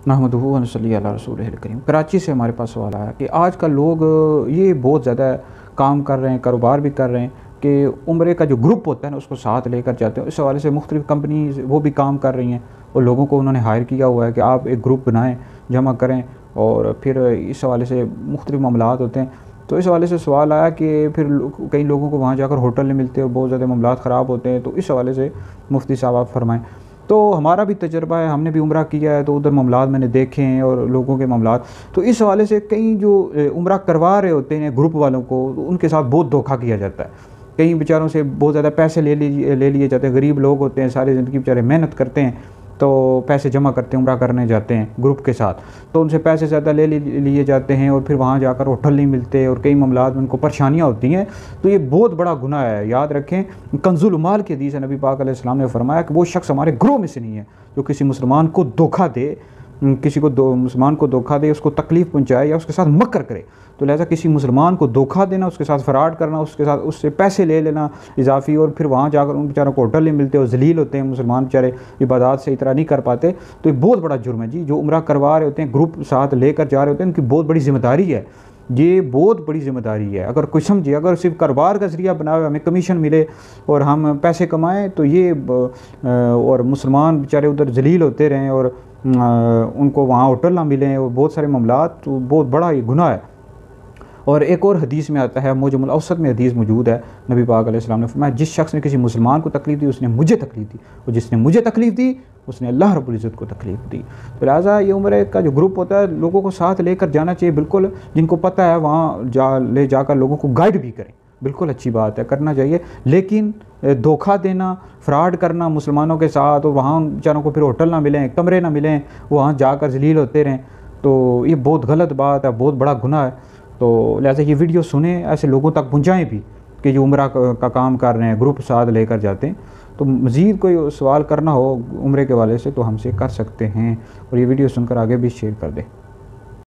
نحمدہ و نصلی علی رسولہ الکریم۔ کراچی سے ہمارے پاس سوال آیا کہ آج کل لوگ یہ بہت زیادہ کام کر رہے ہیں، کاروبار بھی کر رہے ہیں کہ عمرے کا جو گروپ ہوتا ہے نا اس کو ساتھ لے کر جاتے ہیں۔ اس حوالے سے مختلف کمپنیز وہ بھی کام کر رہی ہیں اور لوگوں کو انہوں نے ہائر کیا ہوا ہے کہ آپ ایک گروپ بنائیں، جمع کریں، اور پھر اس حوالے سے مختلف معاملات ہوتے ہیں۔ تو اس حوالے سے سوال آیا کہ پھر کئی لوگوں کو وہاں جا کر ہوٹل نہیں ملتے اور بہت زیادہ معاملات خراب ہوتے ہیں، تو اس حوالے سے مفتی صاحب آپ فرمائیں۔ تو ہمارا بھی تجربہ ہے، ہم نے بھی عمرہ کیا ہے، تو ادھر معاملات میں نے دیکھے ہیں اور لوگوں کے معاملات، تو اس حوالے سے کئی جو عمرہ کروا رہے ہوتے ہیں گروپ والوں کو، ان کے ساتھ بہت دھوکہ کیا جاتا ہے۔ کئی بیچاروں سے بہت زیادہ پیسے لے لیے جاتے ہیں، غریب لوگ ہوتے ہیں، ساری زندگی بیچارے محنت کرتے ہیں، تو پیسے جمع کرتے ہیں، عمرہ کرنے جاتے ہیں گروپ کے ساتھ، تو ان سے پیسے زیادہ لے لیے جاتے ہیں اور پھر وہاں جا کر ہوٹل نہیں ملتے اور کئی معاملات میں ان کو پریشانیاں ہوتی ہیں۔ تو یہ بہت بڑا گناہ ہے، یاد رکھیں۔ کنز المال کی حدیث ہے، نبی پاک علیہ السلام نے فرمایا کہ وہ شخص ہمارے گروہ میں سے نہیں ہے جو کسی مسلمان کو دھوکہ دے، مسلمان کو دھوکہ دے، اس کو تکلیف پہنچائے یا اس کے ساتھ مکر کرے۔ تو لہٰذا کسی مسلمان کو دھوکہ دینا، اس کے ساتھ فراڈ کرنا، اس سے پیسے لے لینا اضافی، اور پھر وہاں جا کر ان بیچاروں کو ہوٹل نہیں ملتے اور ذلیل ہوتے ہیں، مسلمان بیچارے عبادات سے اتنا نہیں کر پاتے، تو یہ بہت بڑا جرم ہے جی۔ جو عمرہ کروا رہے ہوتے ہیں، گروپ ساتھ لے کر جا رہے ہوتے ہیں، ان کی بہت بڑی ذمہ داری ہے، یہ بہت بڑی ذمہ داری ہے۔ اگر کوئی سمجھے، اگر صرف کاروبار کا ذریعہ بنا ہوا ہمیں کمیشن ملے اور ہم پیسے کمائیں، تو یہ اور مسلمان بیچارے ادھر ذلیل ہوتے رہیں اور ان کو وہاں ہوٹل نہ ملیں اور بہت سارے معاملات، تو بہت بڑا یہ گناہ ہے۔ اور ایک اور حدیث میں آتا ہے، معجم الاوسط میں حدیث موجود ہے، نبی پاک علیہ السلام نے فرمایا جس شخص نے کسی مسلمان کو تکلیف دی اس نے مجھے تکلیف دی، اور جس نے مجھے تکلیف دی اس نے اللہ رب العزت کو تکلیف دی۔ تو لہٰذا یہ عمرے کا جو گروپ ہوتا ہے لوگوں کو ساتھ لے کر جانا چاہیے، بالکل جن کو پتہ ہے وہاں لے جا کر لوگوں کو گائیڈ بھی کریں، بالکل اچھی بات ہے، کرنا چاہیے۔ لیکن دھوکہ دینا، فراڈ کرنا مسلمانوں کے ساتھ، اور وہاں بیچاروں کو پھر ہوٹل نہ ملیں، کمرے نہ ملیں، وہاں جا کر ذلیل ہوتے رہیں، تو یہ بہت غلط بات ہے، بہت بڑا گناہ ہے۔ تو لہٰذا یہ ویڈیو سنیں، ایسے لوگوں تک پہنچائیں بھی کہ جو عمرہ کا کام کر رہے ہیں، گروپ ساتھ لے کر جاتے ہیں۔ تو مزید کوئی سوال کرنا ہو عمرے کے حوالے سے تو ہم سے کر سکتے ہیں، اور یہ ویڈیو سن کر آگے بھی شیئر کر دیں۔